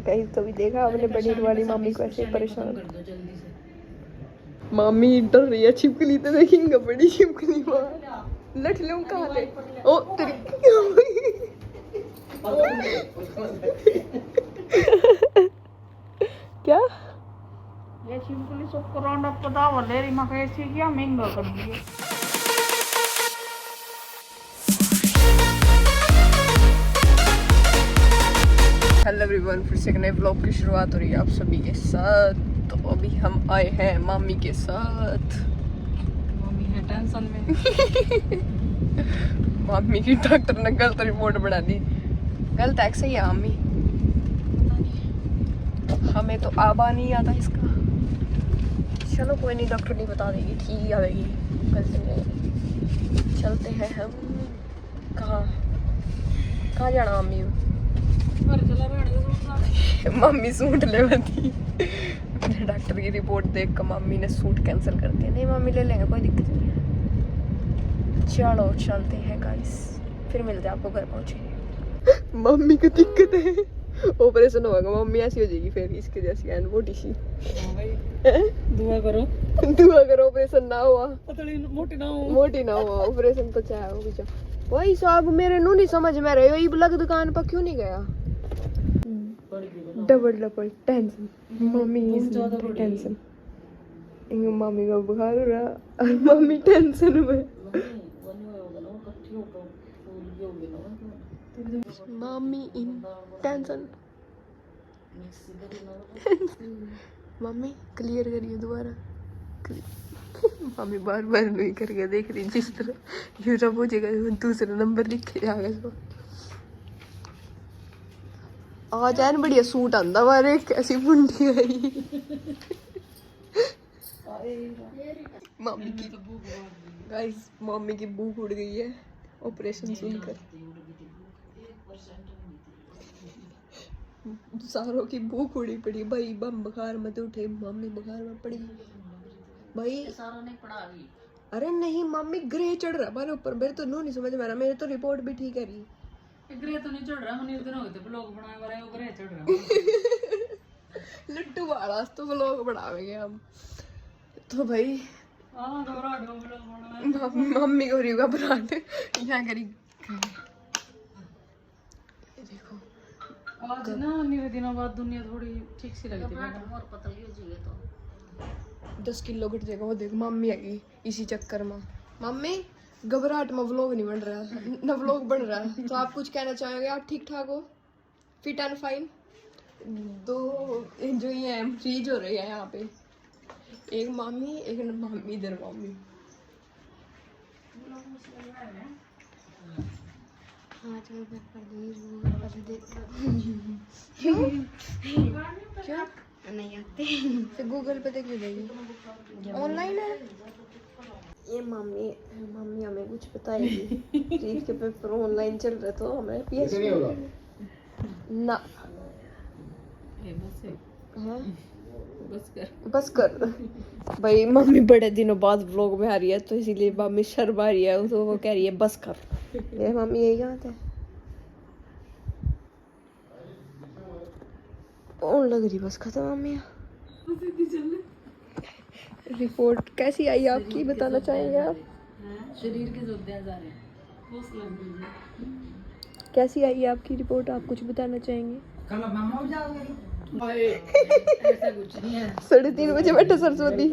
कहीं तो भी देखा आपने पनीर वाली मामी को ऐसे परेशान। मामी डर रही है छिपकली तो देखेंगे, बड़ी छिपकली वहाँ लट ले कहाँ थे। ओ तेरी क्या ये छिपकली सब कोरोना पता वाले री मां कैसी क्या महंगा कर दिए। हेलो एवरीवन, फिर से एक नए व्लॉग की शुरुआत हो रही है आप सभी के साथ। तो अभी हम आए हैं मामी के साथ। मम्मी है टेंशन में। मामी की डॉक्टर ने गलत रिपोर्ट बना दी। गलत है सही है मामी, हमें तो आबा नहीं आता इसका। चलो कोई नहीं, डॉक्टर नहीं बता देगी, ठीक ही आएगी कल से। चलते हैं हम। कहाँ जाना मम्मी? मम्मी सूट ले बती। डॉक्टर की रिपोर्ट देख कर मम्मी ने सूट कैंसिल कर दिया। नहीं मम्मी ले लेंगे, कोई दिक्कत नहीं है। चलो चलते हैं गाइस, फिर मिलते हैं आपको घर पहुंचे। मम्मी को दिक्कत है, ऑपरेशन होगा, मम्मी ऐसी हो जाएगी फिर इसके जैसी एंड मोटी सी। दुआ करो, दुआ करो ऑपरेशन ना हुआ, मोटी ना हो। मोटी ना हुआ। ऑपरेशन तो चाहे हो भी। वही साहब मेरे नू नहीं समझ में रहे, ये ब्लग दुकान पर क्यों नहीं गया? Double tension, mummy tension, mummy का बुखार हो रहा और मम्मी टेंशन में। Mummy in tension. Mummy clear करिए दोबारा। मम्मी बार बार नहीं करके देख रही, जिस तरह यूट्यूब हो जाएगा दूसरा नंबर लिख के जाएगा इसको। आज एन बढ़िया सूट आंदा वारे, कैसी बुंडी आई। मम्मी की गाइस, मम्मी की भूख उड़ गई है ऑपरेशन सुनकर। सारों की भूख उड़ी पड़ी भाई। बम बुखार मत उठे, मम्मी बुखार में पड़ी भाई। सारा नहीं पड़ा अभी। अरे नहीं मम्मी, ग्रे चढ़ रहा बारे ऊपर। मेरे तो नहीं समझ में आ रहा, मेरे तो रिपोर्ट भी ठीक है रही। ग्रे तो नहीं चढ़ रहा, मुझे दिन हो गए थे ब्लॉग बनाए वाले, वो ग्रे चढ़ रहा। लट्टू वाला तो व्लॉग बनावेंगे हम तो भाई। हां घबराहट हो ब्लॉग बनाए। मम्मी को रिवा घबराहट यहाँ करी। देखो आज ना मेरे दिनों बाद दुनिया थोड़ी ठीक सी लगी थी, और पतली हो जाएगी तो 10 किलो घट जाएगा। वो देखो मम्मी आएगी इसी चक्कर में। मम्मी घबराहट में व्लॉग नहीं बन रहा है, न व्लॉग बन रहा है। तो आप कुछ कहना चाहोगे? आप ठीक ठाक हो, फिट एंड फाइन? दो जो ये फ्रीज हो रही है यहाँ पे, एक मामी एक मामी, इधर मामी। क्या नहीं आते तो गूगल पे देख लीजिए, ऑनलाइन है ये। मम्मी हमें कुछ बताएगी। रीट के पेपर ऑनलाइन चल रहे तो हमें PS ना बस कर भाई। मम्मी बड़े दिनों बाद व्लॉग में आ रही है तो इसीलिए मम्मी शर्म आ रही है, तो वो कह रही है बस कर। ये मम्मी यही बात है, और लग रही बस खत्म। मम्मी रिपोर्ट कैसी आई आपकी, बताना चाहेंगे आप? शरीर के जोड़े जा रहे हैं। कैसी आई आपकी रिपोर्ट, आप कुछ बताना चाहेंगे? ऐसा कुछ नहीं है। 3:30 बजे बैठा सरस्वती।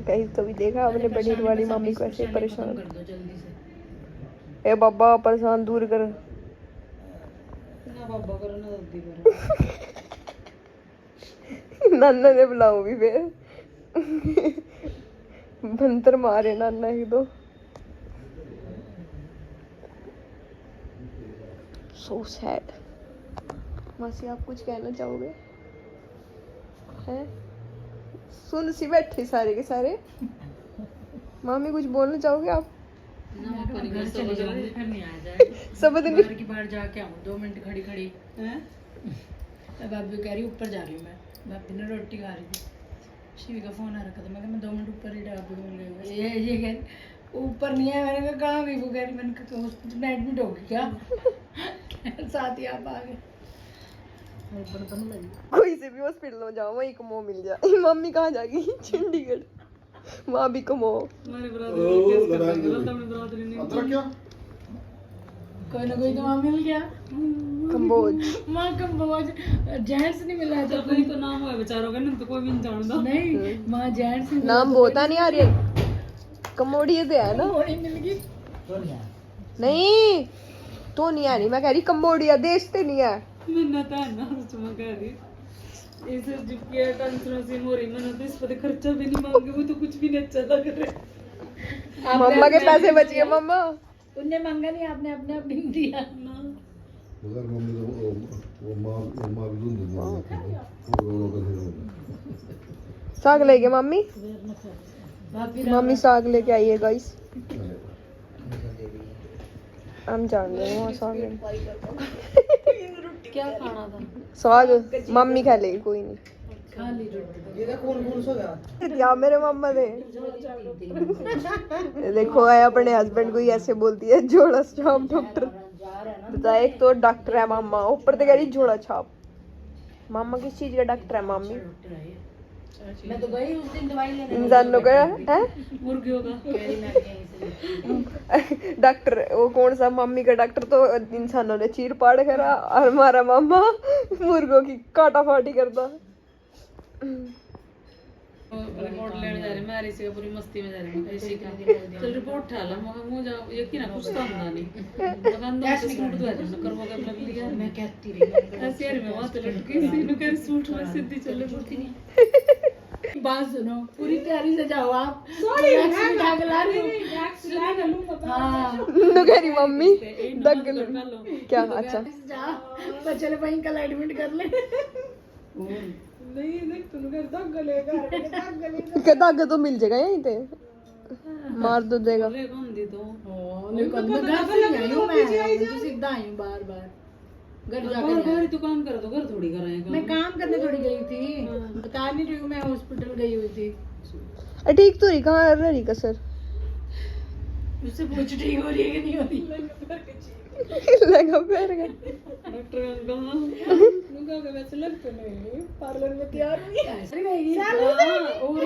कहीं तो भी देखा आपने पनीर वाली मामी को ऐसे परेशान। ए बाबा परेशान दूर कर। ना बाबा करो ना दादी करो। नाना ने बुलाओ भी फिर भंतर मारे नाना ही तो। So sad. मासी आप कुछ कहना चाहोगे? हैं सुन सी बैठे सारे के सारे। मामी कुछ बोलना चाहोगे आप? घर चले जाऊंगी फिर नहीं आ जाए। सब दिन बाहर की बाहर जाके आऊँ 2 मिनट खड़ी हैं। भाभी कह रही ऊपर जा रही हूँ मैं, भाभी ने रोटी खा रही थी। शिवी का फोन आ रखा था, मैं 2 मिनट ऊपर ही डाल दूँ। ये कह ऊपर नहीं है। मैंने कहा कहाँ गई वो, कह रही मैंने कहा हॉस्पिटल में एडमिट हो गई क्या? साथ ही आप आ गए। कोई से भी हॉस्पिटल में जाओ वहीं कमो मिल जाए। मम्मी कहाँ जाएगी? चंडीगढ़, वहाँ भी कमो। हमारे बरादरी ने कोई ना कोई तो वहाँ मिल गया। कंबोज माँ कंबोज जेंट्स नहीं मिला है तो कोई तो नाम है बेचारों का, नहीं तो कोई भी नहीं जानता। नहीं माँ जेंट्स नाम बहुत नहीं आ रही। कमोडिया तो है ना? मिल गई नहीं तो नहीं है, नहीं मैं कह रही कंबोडिया देश ते नहीं है। मैंने तो है ना चुमा कह रही इसे जिसकी टेंशन से हो रही, मैंने तो इस पर खर्चा भी नहीं मांगे, वो तो कुछ भी नहीं अच्छा लग रहा। मम्मा के पैसे बच गए। मम्मा उनने मांगा नहीं, आपने अपने आप नहीं दिया ना। अगर मम्मी वो माँ भी दूध देती है। साग लेके मम्मी, मम्मी साग लेके आई है गाइस। हम जान रहे हैं वहाँ साग क्या खाना था? साग मम्मी खा लेगी, कोई नहीं। खा ली रोटी। या मेरे मम्मा दे। देखो है अपने हस्बैंड को ही ऐसे बोलती है झोला छाप डॉक्टर। बता, एक तो डॉक्टर है मामा, ऊपर से कह रही झोला छाप। मामा किस चीज का डॉक्टर है? मम्मी मैं तो गई उस दिन दवाई लेने, इंसानों का है मुर्गियों का। डॉक्टर वो कौन सा? मम्मी का डॉक्टर तो इंसानों ने चीर पाड़ करा और हमारा मामा मुर्गों की काटा फाटी करता। रिपोर्ट लेने जा रहे, मैं ऋषि का पूरी मस्ती में जा रही हूँ। ऋषि का चल रिपोर्ट ठा ला, मगर मुझे यकीन है कुछ तो होना नहीं। मकान दो से सूट दो है, करवा के लग लिया। मैं कहती रही ऐसे यार मैं वहां तो लटकी सी नु कर सूट में सीधी चले पड़ती नहीं। बात सुनो, पूरी तैयारी से जाओ आप। सॉरी मैं भाग ला रही हूं। हां नुगरी मम्मी दग क्या? अच्छा पर चले वहीं कल एडमिट कर ले। नहीं देख तू घर तक गलेगा। दाग तो मिल जाएगा यहीं पे, मार दो देगा। ले कौन दी तो लेकिन मैं घर से आई हूं, मैं तो सीधा आई हूं बार-बार। घर जाकर घर दुकान कर दो, घर थोड़ी कराएगा। मैं काम करने थोड़ी गई थी, बता नहीं रही हूं मैं हॉस्पिटल गई हुई थी। ठीक तो रही, कहाँ रही कसर? उससे पूछ ठीक हो रही है कि नहीं हो रही? लगा पैर का डॉक्टर अंकल नुका के वैसे लगते नहीं, पार्लर में तैयार हुई ऐसे गई। और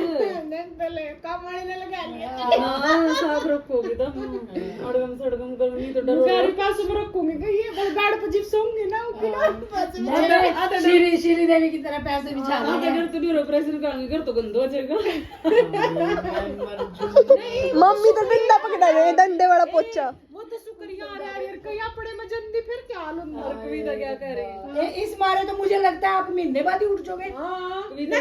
पहले काम वाले ने लगा लिया। हां साफ रखोगे तो अड़गम सड़गम करूंगी तो डरो। गाड़ी पास में रखूंगी कि ये बस गाड़ी पे जिप्सूंगी ना, उसके पास में श्री देवी की तरह पैसे बिछा दो। अगर तू नहीं ऑपरेशन कराएंगे घर तो गंदा हो जाएगा। मम्मी तो डंडा पकड़ा रहे, डंडे वाला पोछा। वो तो शुक्रिया यार कहीं अपने में जल्दी फिर क्या हालत है? कविता क्या कह रही है? इस मारे तो मुझे लगता है आप महीने बाद ही उठ जाओगे। हां कविता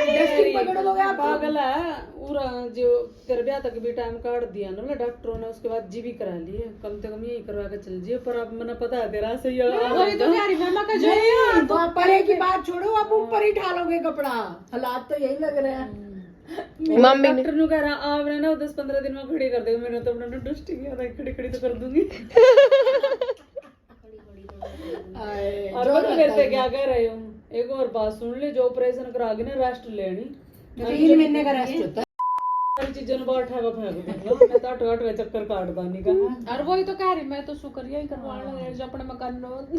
पकड़ लोगे आप। पागल है पूरा, जो तेरे ब्याह तक भी टाइम काट दिया ना डॉक्टरों ने, उसके बाद जी भी करा ली है। कम से कम यही करवा के चल जिए, पर अब मैंने पता है तेरा सही है। वही तो प्यारी मामा का जो है तो आप परे की बात छोड़ो, आप ऊपर ही ढालोगे कपड़ा। हालात तो यही लग रहे हैं। मम्मी डॉक्टर नु कह रहा आपने ना 10-15 दिन में खड़ी कर देगा। मैंने तो अपना डस्टिंग है खड़ी खड़ी तो कर दूंगी। और पता करते क्या कह रहे हो? एक और बात सुन ले, जो ऑपरेशन करा के ना रेस्ट लेनी, 3 महीने का रेस्ट होता है। सारी चीजों बाहर ठेका फेंक दूंगा मैं तो 8 चक्कर काट दानी का। और वही तो कह रही मैं तो शुक्रिया ही करवा रहा जो अपने मकान में भी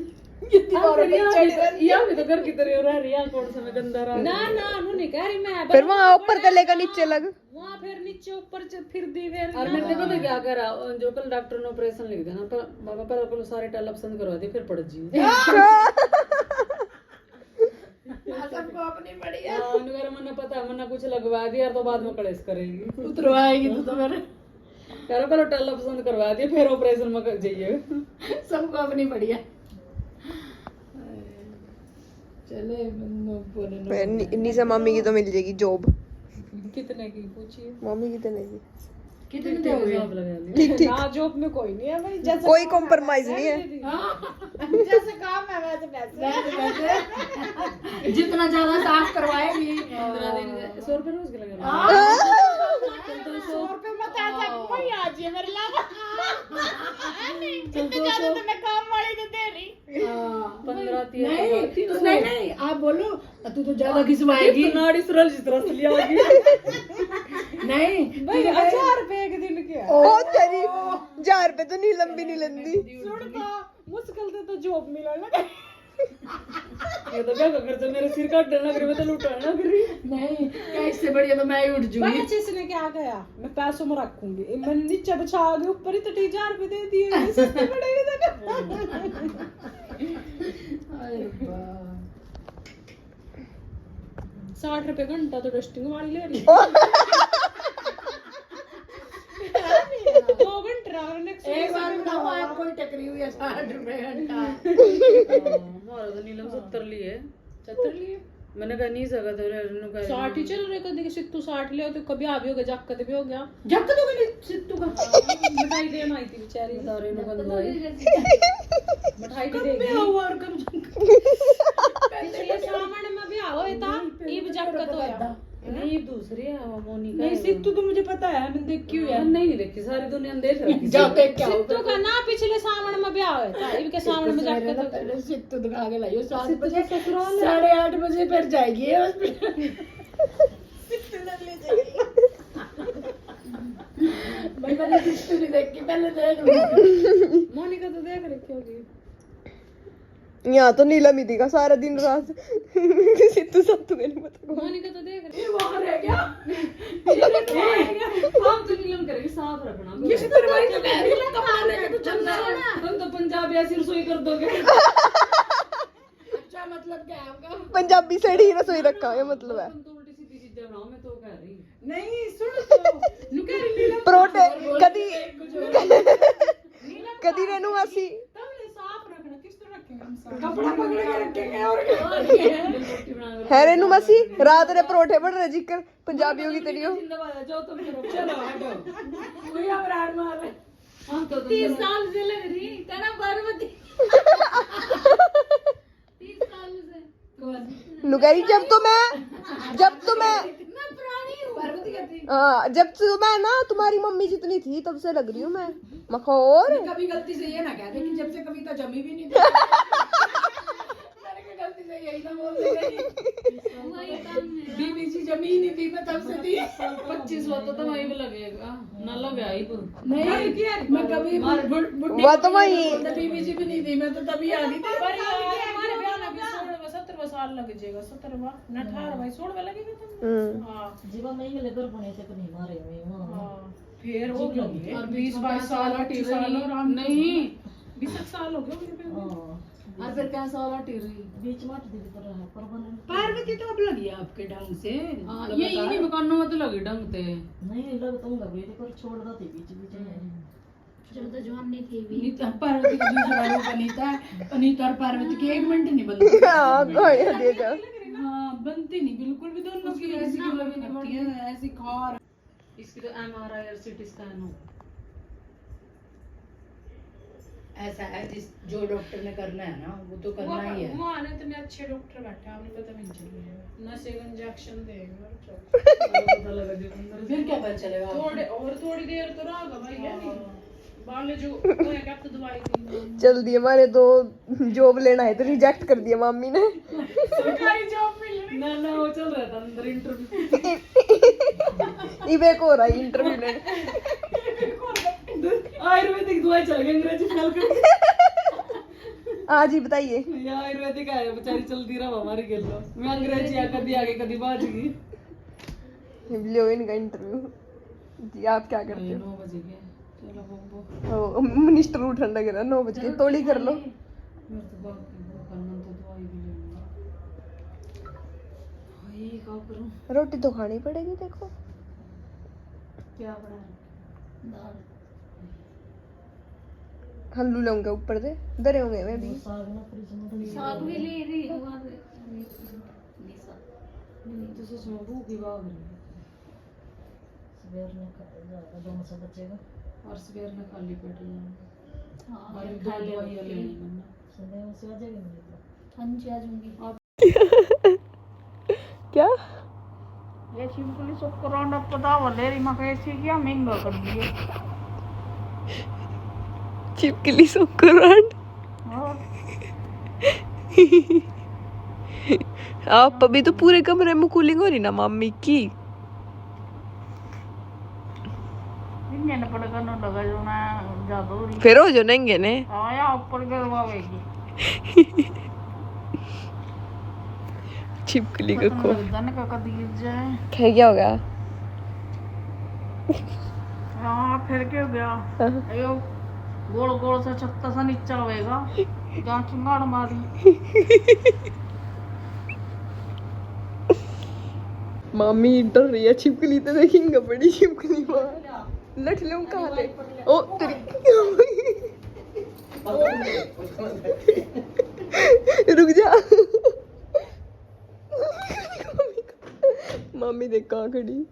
तो घर की तरह रह रही है। कौन सा मैं गंदा रहा ना नु नहीं कह रही मैं। फिर वहाँ ऊपर से लेकर नीचे लग, वहाँ फिर नीचे ऊपर फिर दी फिर। और मैंने पता क्या करा, जो कल डॉक्टर ने ऑपरेशन लिख दिया ना, पर बाबा पर अपन सारे टेल पसंद करवा दिए, फिर पड़ जी सबको अपनी बढ़िया। अगर मन्ना पता मन्ना कुछ लगवा दिया तो बाद में कलेश करेगी, उतरवाएगी तो मेरे करो पहले टेल पसंद करवा दिए, फिर ऑपरेशन में जाइए। सबको अपनी बढ़िया। चले निशा मम्मी की तो मिल जाएगी जॉब। कितने की पूछिए? मम्मी कितने की? कितने जॉब लगा ली? ठीक ठीक, ना जॉब में कोई नहीं है भाई, जैसे कोई कॉम्प्रोमाइज नहीं है। जैसे काम है वैसे पैसे। जितना ज्यादा साफ करवाएगी 15 दिन 100 रुपए रोज के लगेगा। 100 रुपए मत आ जा कोई आ जाए मेरे लाभ। जितने ज्यादा तो मैं काम वाले को दे रही। 15 नहीं आप बोलो तू तो ज्यादा खिंचवाएगी। नाड़ी सुरल जिस तरह से लिया होगी। नहीं भाई 1000 रुपए के दिन के ओ तेरी 1000 रुपए तो नहीं लंबी नहीं लंदी सुन तो मुश्किल से तो जॉब मिला लगा ये तो क्या कर मेरे सिर काट देना फिर मैं तो लुटाना फिर नहीं क्या इससे बढ़िया तो मैं ही उठ जूंगी जिसने क्या गया मैं पैसों में रखूंगी मैंने नीचे बिछा के ऊपर ही तो 1000 रुपए दे दिए सस्ते पड़ेगा अरे वाह 60 रुपए घंटा तो डस्टिंग वाली ले रही 2 घंटे एक बार बताओ आप कोई टकरी हुई है 60 रुपए घंटा हमारा तो नीलम 70 लिए 70 लिए मैंने कहा नहीं सका तो 60 ही चल रहे कभी सित्तू 60 ले तो कभी आ भी हो गया जक्कत भी हो गया जक्कत हो गई सित्तू का मिठाई देना आई थी बेचारी सारे ने बंद हुई मिठाई भी देगी और कम पिछले सावन में भी आओ था ईब जक्कत होया नहीं दूसरी है मोनिका नहीं सित्तू तो मुझे पता है मैंने देखी हुई है नहीं देखी सारी दुनिया ने देख रखी जाते क्या सित्तू का ना पिछले सावन में भी आवे था ईब के सावन में जाके तो सित्तू दिखा के लाइयो 7 बजे 8:30 बजे फिर जाएगी हॉस्पिटल सित्तू ले जाएगी भाई मैंने सित्तू नहीं देखी पहले देख मोनिका तो देख रखी होगी यहाँ तो नीलम ही दिखा सारा दिन रात सित्तू सत्तू का नहीं पता मोनिका तो देख रही है वहां रह गया हम तो नीलम करेंगे साफ रखना ये सितरवाई तो कह रही है कमा लेके तो चलना तुम तो पंजाबी ऐसी रसोई कर दोगे अच्छा मतलब क्या है आपका पंजाबी साइड ही रसोई रखा है मतलब है तुम तो उल्टी सीधी चीजें बनाओ मैं तो कह रही नहीं सुन तो नुका रही नीलम परोठे कदी कदी रेनू आसी कपड़ा पकड़ के रखेंगे और है रेनू मासी रात रे परोठे बन रहे जिक्र पंजाबी होगी तेरी हो जो तुम करो चलो हटो कोई अमरान मार रहे हम तो 30 साल से लग रही तेरा पार्वती 30 साल से नुकरी जब तो मैं पुरानी हूं पार्वती कहती जब तो मैं ना तुम्हारी मम्मी जितनी थी तब से लग रही हूँ मैं मखौर कभी गलती से ये ना कह दे कि जब से कविता जमी भी नहीं थी मैंने गलती से यही ना बोल दे बीबीसी जमी नहीं थी मैं तब से थी 25 हुआ तो वही भी लगेगा ना लगे आई नहीं मैं कभी वो तो वही बीबीसी भी नहीं थी मैं तो तभी आ गई थी पर हमारे ब्याह में 17 साल लग जाएगा 17वां ना 18वां 16वां लगेगा तुम हां जीवन में ही लेकर बने थे तो नहीं मारे हुए हां फिर हो गए और 20-22 साल 28 साल और नहीं 20 साल हो गए और फिर क्या साल हटी रही बीच में हट दी तरह है पार्वती तो अब लगी आपके ढंग से ये इन्हीं मकानों में तो लगी ढंग से नहीं लग तो लगी थी पर छोड़ दा थी बीच बीच में चलो तो जवान नहीं थी नीता पार्वती की दूसरा रूप अनीता और पार्वती की 1 मिनट नहीं बनती हां गोया दे जा हां बनती नहीं बिल्कुल भी दोनों की ऐसी मतलब नहीं बनती है ऐसी खार इसकी तो एमआरआई और सीटी स्कैन हो ऐसा है जिस जो डॉक्टर ने करना है ना वो तो करना ही है वहाँ आने इतने अच्छे डॉक्टर बैठे हैं आपने पता नहीं चलेगा नशे का इंजेक्शन देंगे पता लगा फिर क्या पता चलेगा थोड़ी देर तो रहेगा भाई है नहीं बाले जो तो एक हफ्ते दवाई दी जल्दी हमारे तो जॉब लेना है तो रिजेक्ट कर दिया मम्मी ने सरकारी जॉब मिल रही ना वो चल रहा था अंदर इंटरव्यू इबे को रहा है इंटरव्यू ने आयुर्वेदिक दवाई चल गई अंग्रेजी फैल कर आज ही बताइए ये आयुर्वेदिक है बेचारी चलती रहा हमारी गेल लो मैं अंग्रेजी कभी आगे कभी बाज गई लो इनका इंटरव्यू जी आप क्या करते हो 9 बजे गए चलो बम्बो ओ मिनिस्टर उठन लगे ना 9 बजे तोड़ी कर लो मेरे तो बाकी करना तो दवाई भी लेना भाई क्या करूं रोटी तो खानी पड़ेगी देखो क्या बना दाल हल्लू लूंगा ऊपर से डरे होंगे मैं भी साग भी ले रही है वहां से नहीं तो सोच में भूख ही भाग रही है सवेर में ज्यादा दोनों से बचेगा और सवेर में खाली पेट लेना हां और दो दवाई लेनी मैंने संडे से आ जाएगी मेरे को हां जी आ जाऊंगी क्या ये सिंपली सब कराना पता वाले री मैं कैसे क्या महंगा कर दिए चिपकली सुकरान आप अभी तो पूरे कमरे में कूलिंग हो रही ना मम्मी की नंगे ने पड़कर न लगा जो ना जादू फिर हो जो नंगे ने आया ऊपर गिरवावेगी छिपकली को दन का कदी जाए क्या हो गया हाँ फिर क्या हो गया यो गोल गोल सा छत्ता सा नीचा होएगा जहाँ चिंगाड़ मारी मामी डर रही है छिपकली तो देखेंगे बड़ी छिपकली मां लठ लूं कहां थे ओ तेरी रुक जा मामी देख कहां खड़ी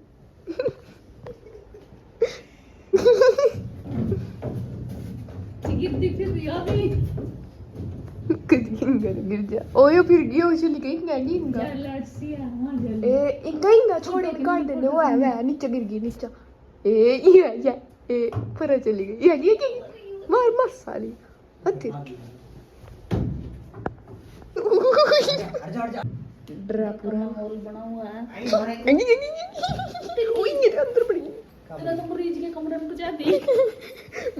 गिर जा ओयो फिर गयो चली गई इंगा इंगा छोड़े काट देने वो है नीचे गिर गई नीचे ये पर चली गई ये मार मार साली हत्ती डरा पूरा माहौल बना हुआ है कोई मेरे अंदर पड़ी तेरा तो मरीज के कमरे में पहुंचा दी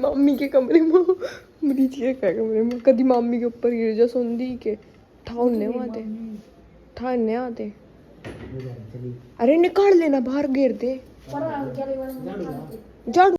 मम्मी के कमरे में मरीज के क्या कमरे में कभी मम्मी के ऊपर गिर जा सोंदी के ठाने आते अरे निकाल लेना बाहर गिर दे झाड़ू